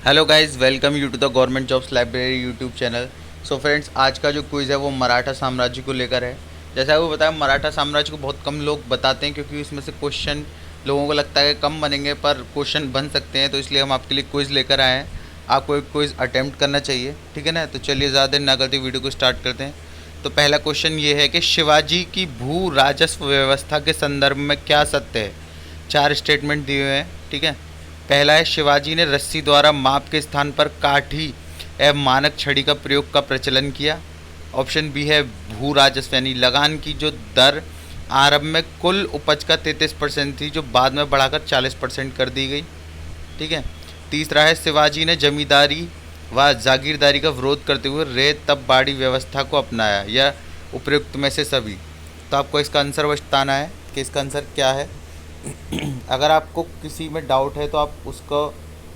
Hello guys, welcome you to the government jobs library YouTube channel. So friends, आज का जो quiz है वो मराठा साम्राज्य को लेकर है। जैसा आपको बताया, मराठा साम्राज्य को बहुत कम लोग बताते हैं क्योंकि इसमें से क्वेश्चन लोगों को लगता है कि कम बनेंगे, पर क्वेश्चन बन सकते हैं। तो इसलिए हम आपके लिए क्विज़ लेकर आए हैं। आपको एक क्विज़ अटैम्प्ट करना चाहिए, ठीक है ना। तो चलिए ज़्यादा देर ना करते वीडियो को स्टार्ट करते हैं। तो पहला क्वेश्चन ये है कि शिवाजी की भू राजस्व व्यवस्था के संदर्भ में क्या सत्य है। चार स्टेटमेंट दिए हुए हैं, ठीक है। पहला है, शिवाजी ने रस्सी द्वारा माप के स्थान पर काठी एवं मानक छड़ी का प्रयोग का प्रचलन किया। ऑप्शन बी है, भू राजस्व यानी लगान की जो दर आरंभ में कुल उपज का 33% थी, जो बाद में बढ़ाकर 40% कर दी गई, ठीक है। तीसरा है, शिवाजी ने जमींदारी व जागीरदारी का विरोध करते हुए रेत तब बाड़ी व्यवस्था को अपनाया। यह उपयुक्त में से सभी। तो आपको इसका आंसर बताना है कि इसका आंसर क्या है। अगर आपको किसी में डाउट है तो आप उसको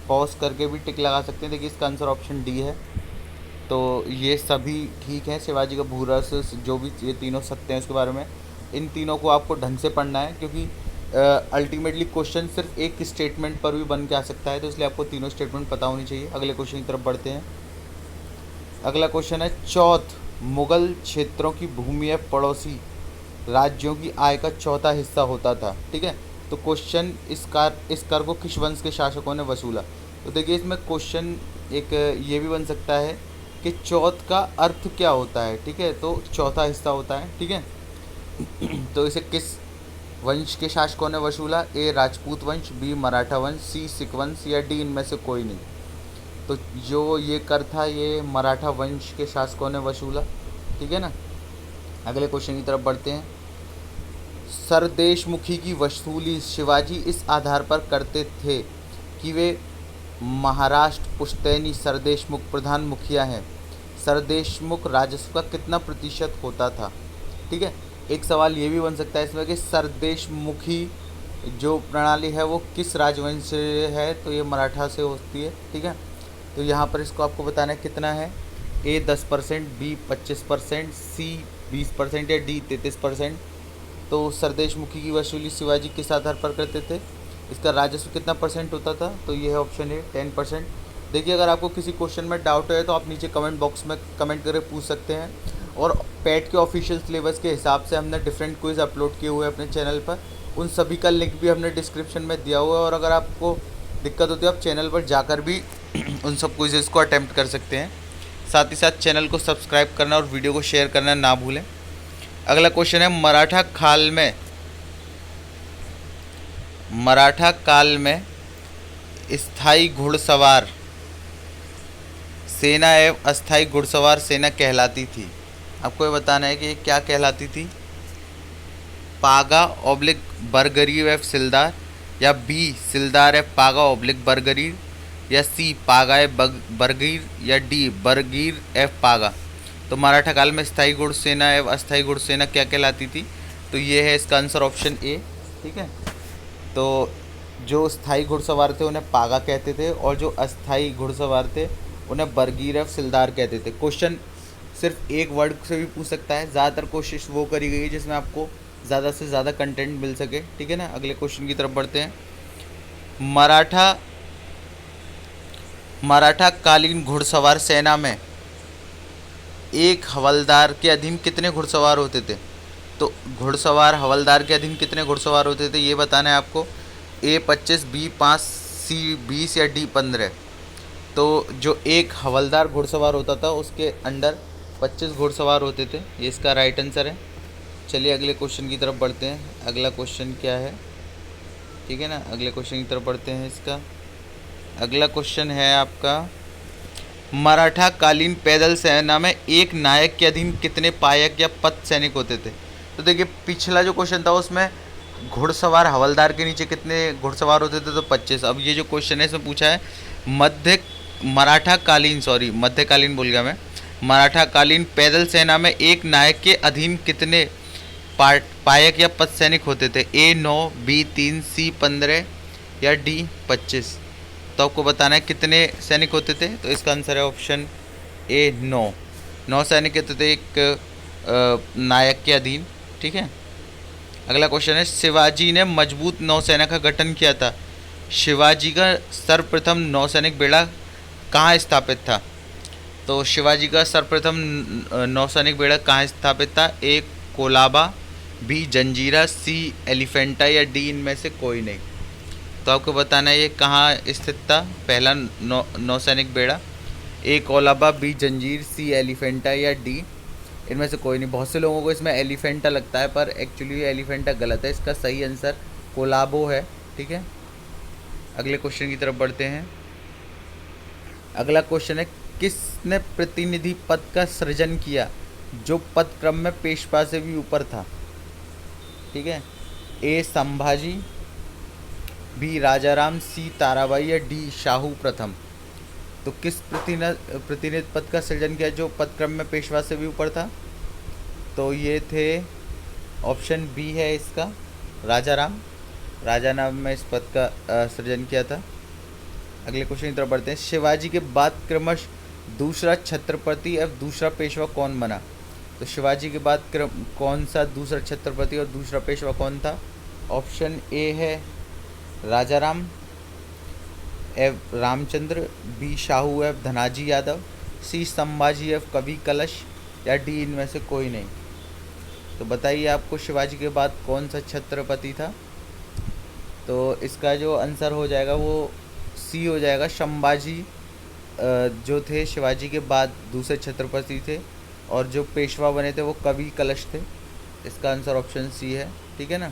पॉज करके भी टिक लगा सकते हैं। देखिए, इसका आंसर ऑप्शन डी है। तो ये सभी ठीक है। शिवाजी का भूरस, जो भी ये तीनों सत्य हैं उसके बारे में, इन तीनों को आपको ढंग से पढ़ना है क्योंकि अल्टीमेटली क्वेश्चन सिर्फ एक स्टेटमेंट पर भी बन के आ सकता है। तो इसलिए आपको तीनों स्टेटमेंट पता होनी चाहिए। अगले क्वेश्चन की तरफ बढ़ते हैं। अगला क्वेश्चन है, चौथ मुगल क्षेत्रों की भूमि या पड़ोसी राज्यों की आय का चौथा हिस्सा होता था, ठीक है। तो क्वेश्चन, इस कर को किस वंश के शासकों ने वसूला। तो देखिए, इसमें क्वेश्चन एक ये भी बन सकता है कि चौथ का अर्थ क्या होता है, ठीक है। तो चौथा हिस्सा होता है, ठीक है। तो इसे किस वंश के शासकों ने वसूला। ए राजपूत वंश, बी मराठा वंश, सी सिख वंश, या डी इनमें से कोई नहीं। तो जो ये कर था, ये मराठा वंश के शासकों ने वसूला, ठीक है ना। अगले क्वेश्चन की तरफ बढ़ते हैं। सरदेशमुखी की वसूली शिवाजी इस आधार पर करते थे कि वे महाराष्ट्र पुश्तैनी सरदेशमुख प्रधान मुखिया हैं। सरदेशमुख राजस्व का कितना प्रतिशत होता था, ठीक है। एक सवाल ये भी बन सकता है इसमें कि सरदेशमुखी जो प्रणाली है वो किस राजवंश से है। तो ये मराठा से होती है, ठीक है। तो यहाँ पर इसको आपको बताना है कितना है। ए 10%, बी 25%, सी 20% या डी 33%। तो सरदेशमुखी की वसूली शिवाजी किस आधार पर करते थे, इसका राजस्व कितना परसेंट होता था। तो ये है ऑप्शन ए 10%। देखिए, अगर आपको किसी क्वेश्चन में डाउट है तो आप नीचे कमेंट बॉक्स में कमेंट करके पूछ सकते हैं। और पैट के ऑफिशियल सिलेबस के हिसाब से हमने डिफरेंट क्विज़ अपलोड किए हुए हैं अपने चैनल पर। उन सभी का लिंक भी हमने डिस्क्रिप्शन में दिया हुआ है। और अगर आपको दिक्कत होती है, आप चैनल पर जाकर भी उन सब क्विज़ेज़ को अटैम्प्ट कर सकते हैं। साथ ही साथ चैनल को सब्सक्राइब करना और वीडियो को शेयर करना ना भूलें। अगला क्वेश्चन है, मराठा काल में स्थायी घुड़सवार सेना एवं अस्थायी घुड़सवार सेना कहलाती थी। आपको ये बताना है कि ये क्या कहलाती थी। पागा ऑब्लिक बरगरीर एफ सिलदार, या बी सिलदार एफ पागा ऑब्लिक बरगरीर, या सी पागा एफ बरगीर, या डी बरगीर एफ पागा। तो मराठा काल में स्थायी घुड़सेना एवं अस्थायी घुड़सेना क्या कहलाती थी। तो ये है इसका आंसर ऑप्शन ए, ठीक है। तो जो स्थायी घुड़सवार थे उन्हें पागा कहते थे, और जो अस्थायी घुड़सवार थे उन्हें बरगीर एवं सिलदार कहते थे। क्वेश्चन सिर्फ एक वर्ड से भी पूछ सकता है। ज़्यादातर कोशिश वो करी गई है जिसमें आपको ज़्यादा से ज़्यादा कंटेंट मिल सके, ठीक है ना। अगले क्वेश्चन की तरफ बढ़ते हैं। मराठा मराठा कालीन घुड़सवार सेना में एक हवलदार के अधीन कितने घुड़सवार होते थे। तो घुड़सवार हवलदार के अधीन कितने घुड़सवार होते थे ये बताना है आपको। ए 25, बी 5, सी 20, या डी 15। तो जो एक हवलदार घुड़सवार होता था उसके अंडर 25 घुड़सवार होते थे। ये इसका राइट आंसर है। चलिए अगले क्वेश्चन की तरफ बढ़ते हैं। अगला क्वेश्चन क्या है, ठीक है ना। अगले क्वेश्चन की तरफ बढ़ते हैं। इसका अगला क्वेश्चन है आपका, मराठा कालीन पैदल सेना में एक नायक के अधीन कितने पायक या पथ सैनिक होते थे। तो देखिए, पिछला जो क्वेश्चन था उसमें घुड़सवार हवलदार के नीचे कितने घुड़सवार होते थे, तो 25। अब ये जो क्वेश्चन है इसमें पूछा है मध्यकालीन बोल गया मैं। मराठा कालीन पैदल सेना में एक नायक के अधीन कितने पायक या पथ सैनिक होते थे। ए 9, बी 3, सी 15, या डी 25। तो आपको बताना है कितने सैनिक होते थे। तो इसका आंसर है ऑप्शन ए 9 सैनिक होते थे एक नायक के अधीन, ठीक है। अगला क्वेश्चन है, शिवाजी ने मजबूत नौसेना का गठन किया था। शिवाजी का सर्वप्रथम नौसैनिक बेड़ा कहाँ स्थापित था? तो शिवाजी का सर्वप्रथम नौसैनिक बेड़ा कहाँ स्थापित था? ए कोलाबा, बी जंजीरा, सी एलिफेंटा या डी इनमें से कोई नहीं। तो आपको बताना है ये कहाँ स्थित था पहला नौसैनिक बेड़ा। ए कोलाबा, बी जंजीर, सी एलिफेंटा या डी इनमें से कोई नहीं। बहुत से लोगों को इसमें एलिफेंटा लगता है पर एक्चुअली एलिफेंटा गलत है। इसका सही आंसर कोलाबो है। ठीक है, अगले क्वेश्चन की तरफ बढ़ते हैं। अगला क्वेश्चन है, किसने प्रतिनिधि पद का सृजन किया जो पद क्रम में पेशवा से भी ऊपर था? ठीक है, ए संभाजी, बी राजाराम, सी ताराबाई या डी शाहू प्रथम। तो किस प्रतिनिधि पद का सृजन किया जो पद क्रम में पेशवा से भी ऊपर था? तो ये थे ऑप्शन बी है इसका, राजाराम। राजाराम में इस पद का सृजन किया था। अगले क्वेश्चन की तरफ बढ़ते हैं। शिवाजी के बाद क्रमश दूसरा छत्रपति अब दूसरा पेशवा कौन बना? तो शिवाजी के बाद कौन सा दूसरा छत्रपति और दूसरा पेशवा कौन था? ऑप्शन ए है राजाराम, एफ रामचंद्र, बी शाहू एफ धनाजी यादव, सी संभाजी एफ कवि कलश या डी इनमें से कोई नहीं। तो बताइए आपको शिवाजी के बाद कौन सा छत्रपति था? तो इसका जो आंसर हो जाएगा वो सी हो जाएगा, संभाजी जो थे शिवाजी के बाद दूसरे छत्रपति थे और जो पेशवा बने थे वो कवि कलश थे। इसका आंसर ऑप्शन सी है। ठीक है ना,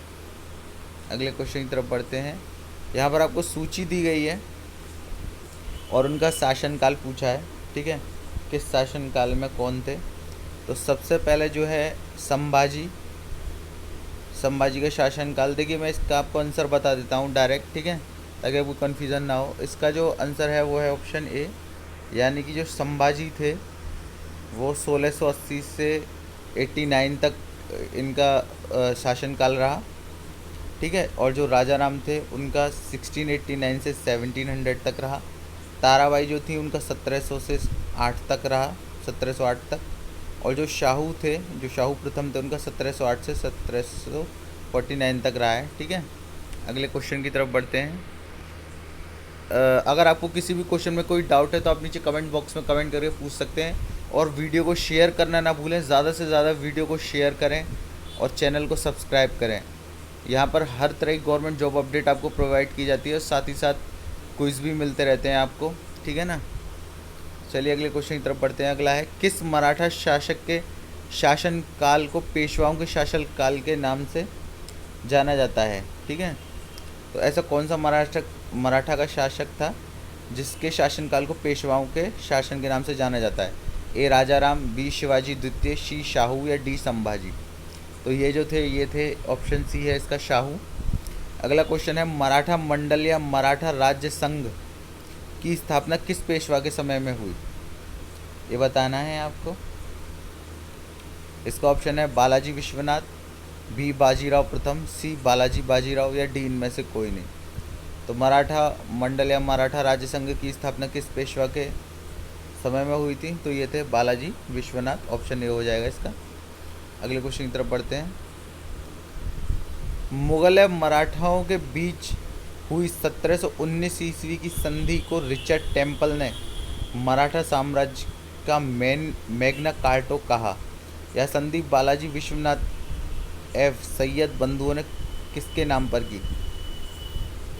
अगले क्वेश्चन की तरफ बढ़ते हैं। यहाँ पर आपको सूची दी गई है और उनका शासनकाल पूछा है। ठीक है, किस शासनकाल में कौन थे? तो सबसे पहले जो है संभाजी का शासनकाल। देखिए मैं इसका आपको आंसर बता देता हूँ डायरेक्ट, ठीक है, ताकि आपको कन्फ्यूज़न ना हो। इसका जो आंसर है वो है ऑप्शन ए, यानी कि जो संभाजी थे वो 1680 से 89 तक इनका शासनकाल रहा। ठीक है, और जो राजाराम थे उनका 1689 से 1700 तक रहा। ताराबाई जो थी उनका 1700 से 8 तक रहा, 1708 तक। और जो शाहू थे, जो शाहू प्रथम थे, उनका 1708 से 1749 तक रहा है। ठीक है, अगले क्वेश्चन की तरफ बढ़ते हैं। अगर आपको किसी भी क्वेश्चन में कोई डाउट है तो आप नीचे कमेंट बॉक्स में कमेंट करके पूछ सकते हैं और वीडियो को शेयर करना ना भूलें। ज़्यादा से ज़्यादा वीडियो को शेयर करें और चैनल को सब्सक्राइब करें। यहाँ पर हर तरह की गवर्नमेंट जॉब अपडेट आपको प्रोवाइड की जाती है और साथ ही साथ क्विज़ भी मिलते रहते हैं आपको। ठीक है ना, चलिए अगले क्वेश्चन की तरफ बढ़ते हैं। अगला है, किस मराठा शासक के शासनकाल को पेशवाओं के शासनकाल के नाम से जाना जाता है? ठीक है, तो ऐसा कौन सा मराठा का शासक था जिसके शासनकाल को पेशवाओं के शासन के नाम से जाना जाता है? ए राजाराम, बी शिवाजी द्वितीय, सी शाहू या डी संभाजी। तो ये जो थे ये थे ऑप्शन सी है इसका, शाहू। अगला क्वेश्चन है, मराठा मंडल या मराठा राज्य संघ की स्थापना किस पेशवा के समय में हुई? ये बताना है आपको। इसका ऑप्शन है बालाजी विश्वनाथ, बी बाजीराव प्रथम, सी बालाजी बाजीराव या डी इनमें से कोई नहीं। तो मराठा मंडल या मराठा राज्य संघ की स्थापना किस पेशवा के समय में हुई थी? तो ये थे बालाजी विश्वनाथ, ऑप्शन ए हो जाएगा इसका। अगले क्वेश्चन की तरफ बढ़ते हैं। मुगल या मराठाओं के बीच हुई 1719 ईस्वी की संधि को रिचर्ड टेम्पल ने मराठा साम्राज्य का मैग्ना कार्टा कहा। यह संधि बालाजी विश्वनाथ एफ सैयद बंधुओं ने किसके नाम पर की?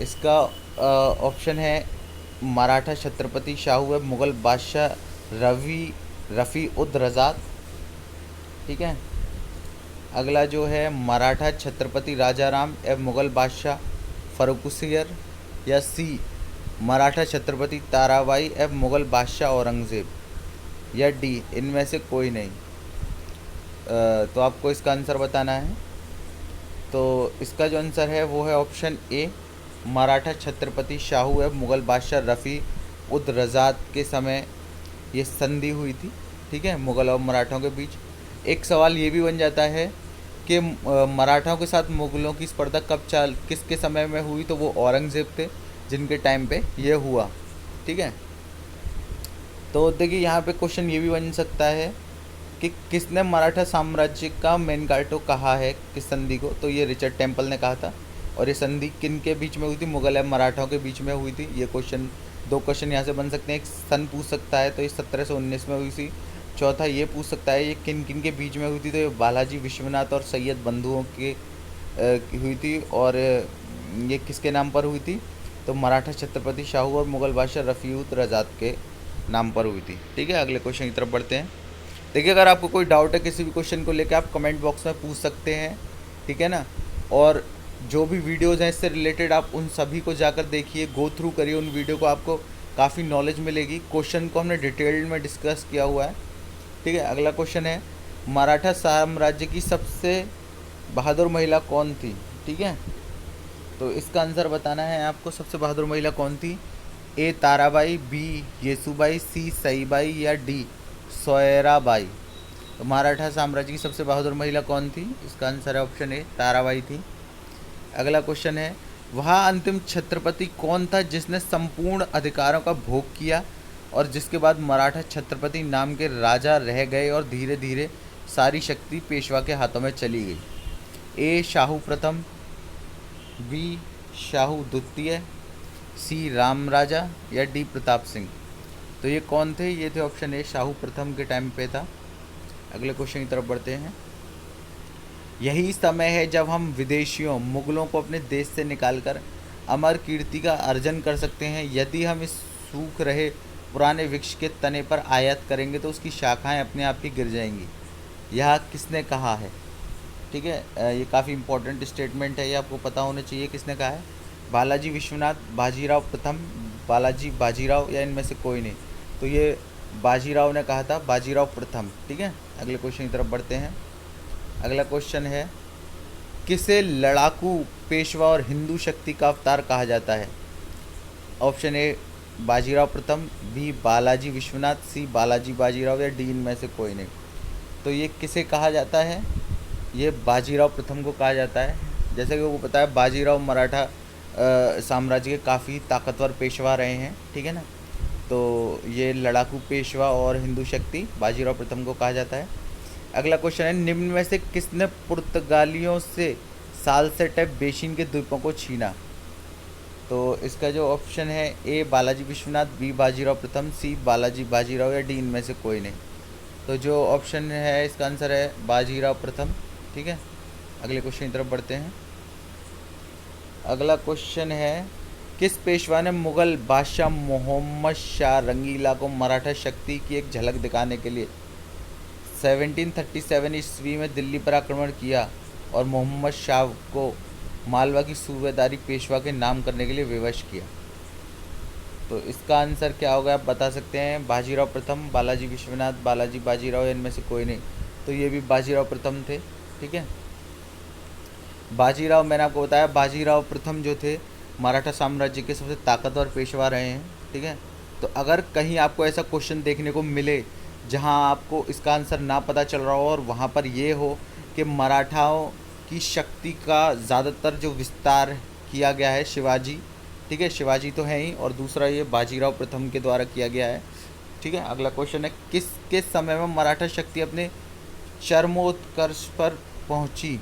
इसका ऑप्शन है मराठा छत्रपति शाहू एवं मुग़ल बादशाह रफ़ी उद रज़ा। ठीक है, अगला जो है मराठा छत्रपति राजाराम एवं मुग़ल बादशाह फ़र्रुखसियर या सी मराठा छत्रपति ताराबाई एवं मुग़ल बादशाह औरंगज़ेब या डी इनमें से कोई नहीं। तो आपको इसका आंसर बताना है। तो इसका जो आंसर है वो है ऑप्शन ए, मराठा छत्रपति शाहू एवं मुग़ल बादशाह रफ़ी उद रज़ा के समय ये संधि हुई थी। ठीक है, मुग़ल और मराठों के बीच। एक सवाल ये भी बन जाता है कि मराठाओं के साथ मुग़लों की स्पर्धा किसके समय में हुई? तो वो औरंगज़ेब थे जिनके टाइम पे ये हुआ। ठीक है, तो देखिए यहाँ पे क्वेश्चन ये भी बन सकता है कि किसने मराठा साम्राज्य का मैग्ना कार्टा कहा है किस संधि को? तो ये रिचर्ड टेम्पल ने कहा था। और ये संधि किन के बीच में हुई थी? मुग़ल या मराठाओं के बीच में हुई थी। ये क्वेश्चन 2 क्वेश्चन यहाँ से बन सकते हैं। एक सन पूछ सकता है तो ये 1719 में हुई थी। चौथा ये पूछ सकता है ये किन किन के बीच में हुई थी, तो ये बालाजी विश्वनाथ और सैयद बंधुओं के हुई थी। और ये किसके नाम पर हुई थी, तो मराठा छत्रपति शाहू और मुग़ल बादशाह रफ़ीउद रज़ाद के नाम पर हुई थी। ठीक है, अगले क्वेश्चन की तरफ बढ़ते हैं। देखिए, अगर आपको कोई डाउट है किसी भी क्वेश्चन को लेकर, आप कमेंट बॉक्स में पूछ सकते हैं, ठीक है ना। और जो भी वीडियोज़ हैं इससे रिलेटेड आप उन सभी को जाकर देखिए, गो थ्रू करिए उन वीडियो को, आपको काफ़ी नॉलेज मिलेगी। क्वेश्चन को हमने डिटेल्ड में डिस्कस किया हुआ है। ठीक है, अगला क्वेश्चन है मराठा साम्राज्य की सबसे बहादुर महिला कौन थी। ठीक है, तो इसका आंसर बताना है आपको, सबसे बहादुर महिला कौन थी। ए ताराबाई, बी येसुबाई, सी सईबाई या डी सोयराबाई। तो मराठा साम्राज्य की सबसे बहादुर महिला कौन थी, इसका आंसर है ऑप्शन ए ताराबाई थी। अगला क्वेश्चन है वह अंतिम छत्रपति कौन था जिसने संपूर्ण अधिकारों का भोग किया और जिसके बाद मराठा छत्रपति नाम के राजा रह गए और धीरे धीरे सारी शक्ति पेशवा के हाथों में चली गई। ए शाहू प्रथम, बी शाहू द्वितीय, सी राम राजा या डी प्रताप सिंह। तो ये कौन थे, ये थे ऑप्शन ए शाहू प्रथम के टाइम पे था। अगले क्वेश्चन की तरफ बढ़ते हैं। यही समय है जब हम विदेशियों मुगलों को अपने देश से निकालकर अमर कीर्ति का अर्जन कर सकते हैं। यदि हम इस सूख रहे पुराने वृक्ष के तने पर आयत करेंगे तो उसकी शाखाएं अपने आप ही गिर जाएंगी। यह किसने कहा है। ठीक है, ये काफ़ी इंपॉर्टेंट स्टेटमेंट है, ये आपको पता होना चाहिए किसने कहा है। बालाजी विश्वनाथ, बाजीराव प्रथम, बालाजी बाजीराव या इनमें से कोई नहीं। तो ये बाजीराव ने कहा था, बाजीराव प्रथम। ठीक है, अगले क्वेश्चन की तरफ बढ़ते हैं। अगला क्वेश्चन है किसे लड़ाकू पेशवा और हिंदू शक्ति का अवतार कहा जाता है। ऑप्शन ए बाजीराव प्रथम, बी बालाजी विश्वनाथ, सी बालाजी बाजीराव या डी इनमें से कोई नहीं। तो ये किसे कहा जाता है, ये बाजीराव प्रथम को कहा जाता है। जैसे कि वो पता है बाजीराव मराठा साम्राज्य के काफ़ी ताकतवर पेशवा रहे हैं। ठीक है ना, तो ये लड़ाकू पेशवा और हिंदू शक्ति बाजीराव प्रथम को कहा जाता है। अगला क्वेश्चन है निम्न में से किसने पुर्तगालियों से सालसेटे बेसिन के द्वीपों को छीना। तो इसका जो ऑप्शन है ए बालाजी विश्वनाथ, बी बाजीराव प्रथम, सी बालाजी बाजीराव या डी इनमें से कोई नहीं। तो जो ऑप्शन है इसका आंसर है बाजीराव प्रथम। ठीक है, अगले क्वेश्चन की तरफ बढ़ते हैं। अगला क्वेश्चन है किस पेशवा ने मुग़ल बादशाह मोहम्मद शाह रंगीला को मराठा शक्ति की एक झलक दिखाने के लिए 1737 ईस्वी में दिल्ली पर आक्रमण किया और मोहम्मद शाह को मालवा की सूबेदारी पेशवा के नाम करने के लिए विवश किया। तो इसका आंसर क्या होगा आप बता सकते हैं। बाजीराव प्रथम, बालाजी विश्वनाथ, बालाजी बाजीराव, इनमें से कोई नहीं। तो ये भी बाजीराव प्रथम थे। ठीक है, बाजीराव मैंने आपको बताया, बाजीराव प्रथम जो थे मराठा साम्राज्य के सबसे ताकतवर पेशवा रहे हैं। ठीक है, तो अगर कहीं आपको ऐसा क्वेश्चन देखने को मिले जहां आपको इसका आंसर ना पता चल रहा हो और वहां पर ये हो कि मराठाओं की शक्ति का ज़्यादातर जो विस्तार किया गया है शिवाजी, ठीक है, शिवाजी तो है ही, और दूसरा ये बाजीराव प्रथम के द्वारा किया गया है। ठीक है, अगला क्वेश्चन है किस समय में मराठा शक्ति अपने चरमोत्कर्ष पर पहुंची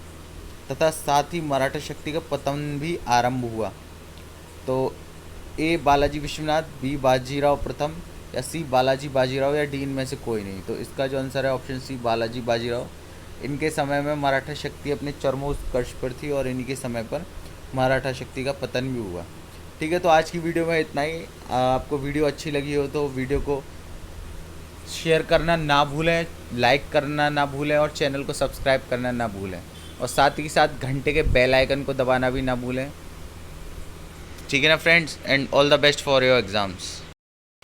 तथा साथ ही मराठा शक्ति का पतन भी आरंभ हुआ। तो ए बालाजी विश्वनाथ, बी बाजीराव प्रथम या सी बालाजी बाजीराव या डी इनमें से कोई नहीं। तो इसका जो आंसर है ऑप्शन सी बालाजी बाजीराव। इनके समय में मराठा शक्ति अपने चरमोत्कर्ष पर थी और इन्हीं के समय पर मराठा शक्ति का पतन भी हुआ। ठीक है, तो आज की वीडियो में इतना ही। आपको वीडियो अच्छी लगी हो तो वीडियो को शेयर करना ना भूलें, लाइक करना ना भूलें और चैनल को सब्सक्राइब करना ना भूलें, और साथ ही साथ घंटे के बेल आइकन को दबाना भी ना भूलें। ठीक है ना friends, and all the best for your exams.